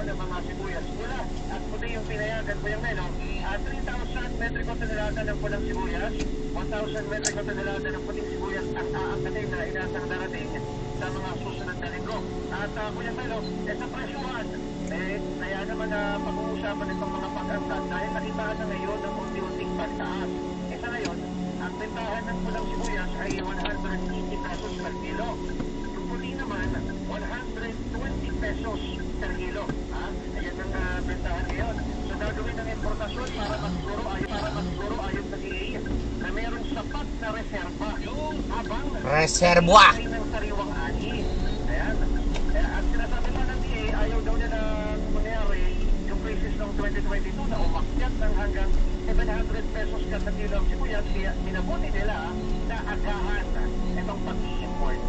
ng mga sibuyas. Pula at puti yung pinayagan po yung meno. 3,000 metric tonelada ng pulang sibuyas, 1,000 metric tonelada ng puting sibuyas ang aangkatin na inasang darating sa mga susunod na linggo. At Kuya Melo, sa presyuhan, kaya naman pag-uusapan itong mga pag-angkat dahil nakitaan na ngayon ng unti-unting pagtaas. Sa ngayon, ang bentahan ng pulang sibuyas ay 150 pesos per kilo. Yung puti naman, 120 pesos per kilo. Ayan ang bentahan ngayon. So gagawin ng importasyon para masiguro ayon sa DA na mayroong sapat na reserba habang Reserva. ay ng sariwang ani. Ayan. At sinasabi pa ng DA, ayaw daw nila mangyari yung crisis ng 2022 na umakyat ng hanggang 700 pesos kada kilo ang sibuyas, kaya minabuti nila na agahan itong pag-i-import.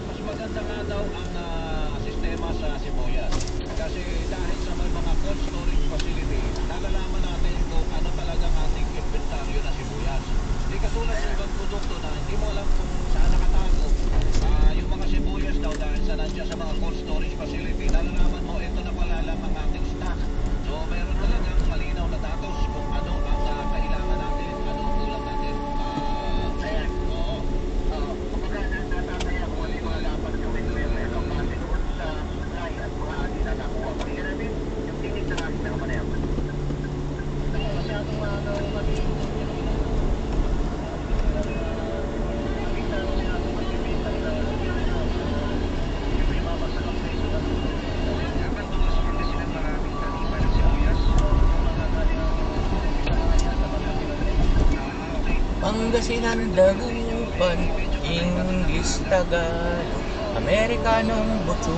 Mas maganda nga daw ang sistema sa sibuyas. Kasi dahil sa may mga cold storage facility, nalalaman natin kung ano talagang ating inventaryo na sibuyas. Hindi katulad ng ibang produkto na hindi mo alam kung saan nakatago. Yung mga sibuyas daw dahil sa nandiyan sa mga cold storage facility, nalalaman mo ito na pala lang ang ating stock. So meron talagang malinaw na datos kung ano ang kailangan natin, ano ang kulang natin. Ayan. Kumbaga natataya kung ano yung mga dapat gawin ko yung ito kasi doon sa supply at mga ani na nakuha. Pakinggan natin yung tinig na natin ng panayam. Masyadong magiging Pangasinan, Dagupan, English, Tagalog, Amerikanong Butso.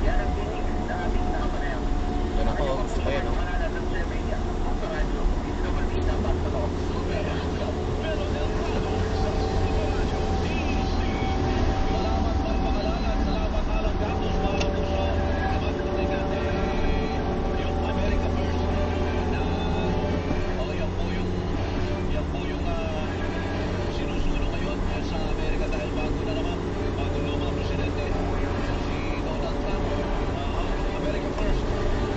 yan ang tinig na ating nakapanayam. Yan ako, gusto ko yan. Manalat ng media, sa radyo, dito na balita pa sa loob. Salamat magpakalalan, salamat alang gatos mga puso. Magputigan yung America First na yan po yung sinusulo ngayon sa Amerika dahil bago na naman, bagong lumang presidente si Donald Trump. America First,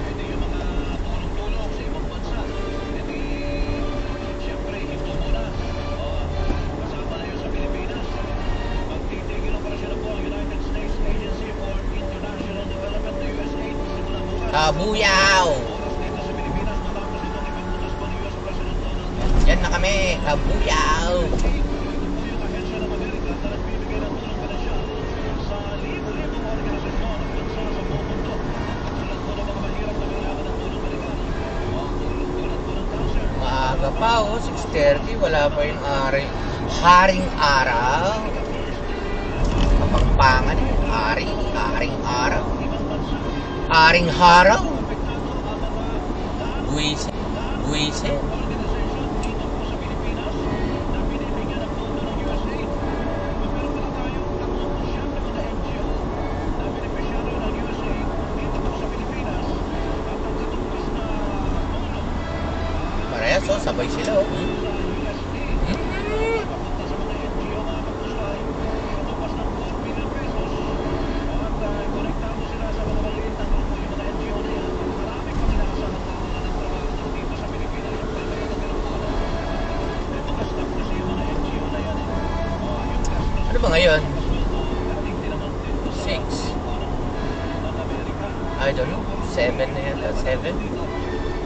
hindi yung mga tulong-tulong sa ibang bansa. Hindi, siyempre, ito muna. Kasama na yun sa Pilipinas. Magtitigil ang operasyon po ang United States Agency for International Development, the USAID, simula bukas. Kabuyaw! Oras dito sa Pilipinas matapos itong ipagbutas po ni US President Donald Trump. Yan na kami, kabuyaw! Ito po yung ahensya ng Amerika na nagbibigay ng tulong pinansyal sa libo-libong organisasyon at bansa sa buong mundo. Tulad po ng mga mahirap na kailangan ng tulong medical. Tulad po ng cancer. Maaga pa, 6:30, wala pa yung haring araw. Kapangpangan eh, haring araw. Haring haraw. Buwise. Organisasyon dito po sa Pilipinas na binibigyan ng pondo ng USAID. Meron pala tayong 37 na NGO na beneficiaryo ng USAID dito po sa Pilipinas. At ang katumbas na tulong Parehas, oh, sabay sila, oh. sa USAID papunta sa mga NGO mga kapuso ay katumbas ng 4 billion pesos. At konektado sila sa mga maliit na grupo yung mga NGO na yan. Marami pang inaasahan na wala ng trabaho dito sa Pilipinas. Yung pwede ka ng tulong. May mga staff kasi yung mga NGO na yan. Yung gastos Ano ba ngayon? pasweldo, dating din naman din sa 6. ng Amerika. I don't know, 7 na yata, 7? Dito,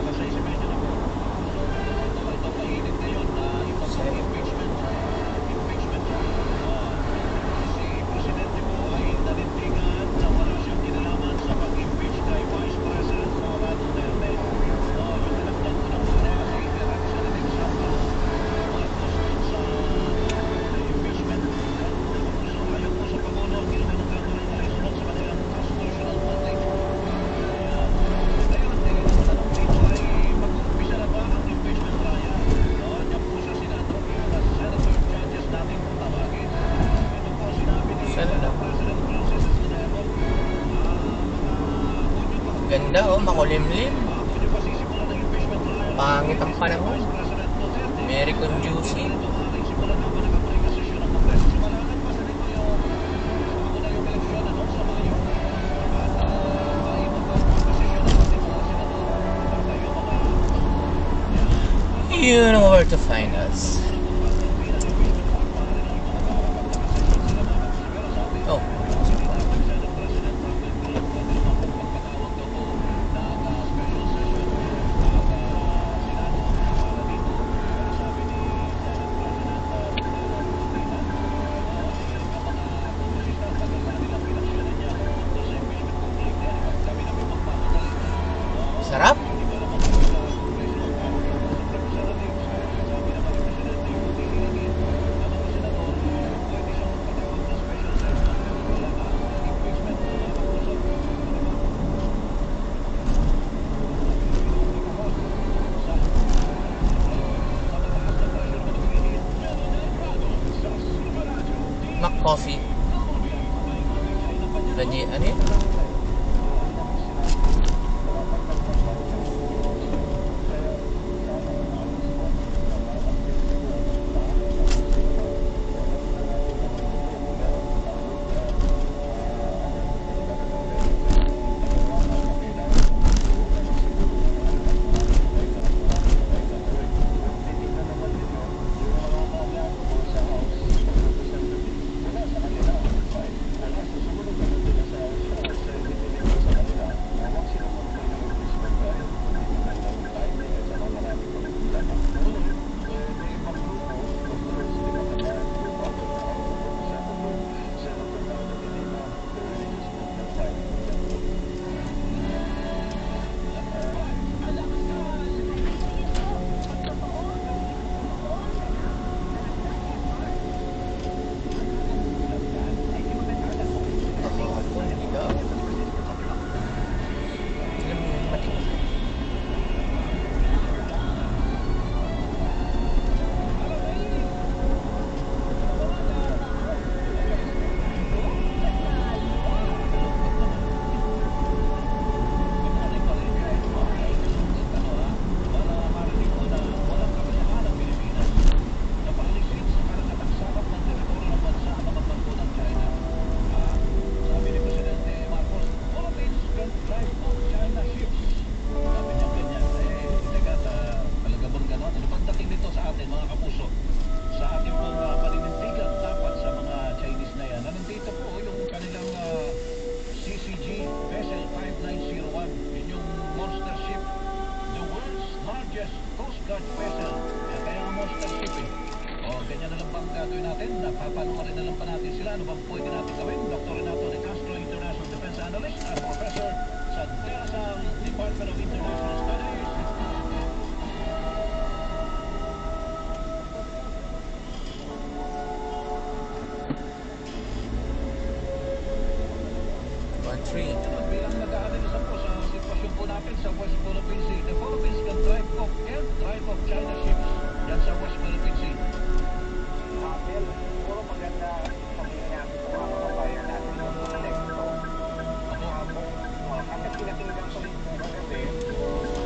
kasi medyo na po. So, ito mainit ngayon na impeachment. Si Presidente po ay nanindigan na wala siyang kinalaman sa pag-impeach kay Vice President Sara Duterte. Yung tinakdan ko ng mga si Representative Sara Marcos dun sa impeachment. So, ayon po sa Pangulo, ang ginawa ng Kamara ay alinsunod sa kanilang constitutional mandate. Ngayon, Malimlim. Pwede pa sisimulan ng impeachment trial. Pangit ang panahon. Vice President Duterte. Very conducive. Ito ating simulan na nag-abalik ang sesyon ng Kongreso. Simulan pa sa nito yung bago na yung eleksyon sa Mayo. At maibot pa ang sesyon ng ating mga senador. At yung mga You know where to find us. Oh. Sarap. McCoffee. Lagi, ano yun? Papanoorin na lang pa natin sila. Ano bang pwede natin gawin? Dr. Renato De Castro, International Defense Analyst at Professor sa De La Salle Department of International Studies. Bilang nag-aanalisa po sa sitwasyon po natin sa West Philippine Sea. The Philippines can drive off and drive off China ships yan sa West Philippine Sea. Puro maganda sabihin natin sa mga kababayan natin sa mga next. Kasi pinakinggan ko rin kasi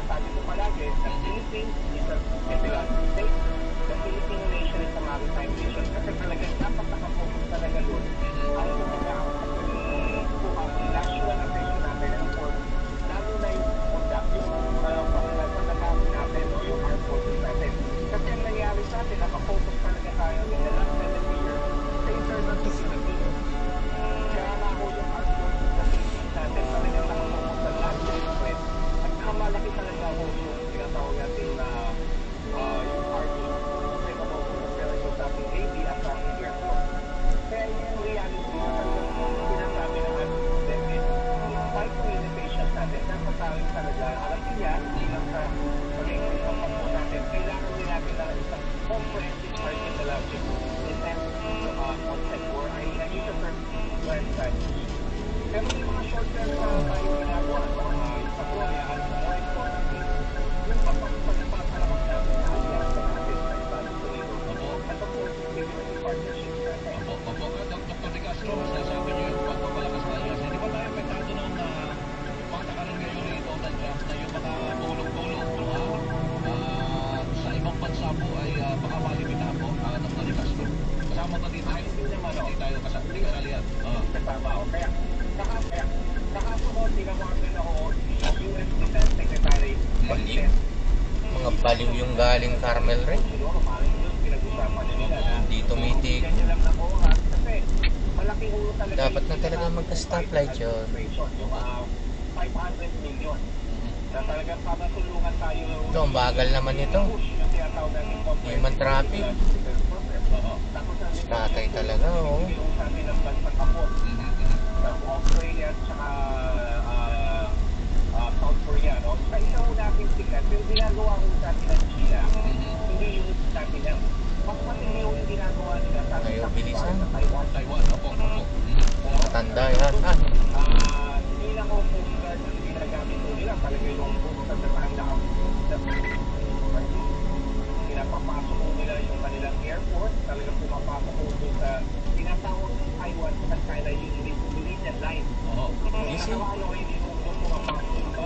sinasabi ko palagi, the Philippines is a federal state. The Philippine nation is a maritime nation. Kasi talagang dapat nakapokus talaga doon. Ang mga national attention natin and for lalo na yung pangalaman natin o yung armed forces natin. Kasi ang nangyari sa atin, nakapokus talaga tayo in the last 7 years sa internal security. Kaya nga ho yung armed forces sa Philippines natin talagang nakapokus sa land threat at kamalaki talaga ho yung tinatawag natin na yung army kasi nakapokus pero yung sa ating Navy at sa ating Air Force. Kaya yung reality na talagang sinasabi ng ating president despite ng limitations natin, dapat tayo talaga alam niya bilang sa pagiging isang pampo natin, kailangan din natin na isang comprehensive archipelagic defense concept or ay use the term grand strategy. Pero may mga short-term na tayo ginagawa sa mga Korea at more importantly, yung pagpapalakas natin sa alyansa natin sa ibang Toledo. At of course, security partnerships natin. Opo, Dr. De Castro, sinasabi niyo yung pagpapalakas na alyansa. Hindi ba tayo apektado ng patakaran ngayon ni Donald Trump na yung mga tulong-tulong sa ibang bansa po ay baka malimitahan po, Dr. De Castro? Kasama ba dito? Hindi naman, hindi tayo kasali yan. Kasama ako. Kaya nakasunod, tinawagan ako yung US Defense Secretary. Baliw. Mga baliw yung galing Carmel rin. Hindi tumitig. Dapat na talaga magka-stoplight yun. Yung 500 million. Na talagang pamatulungan tayo. Ito, ang bagal naman ito. Human traffic. Tatay talaga, oh. Yung sabi ng bansang kapot.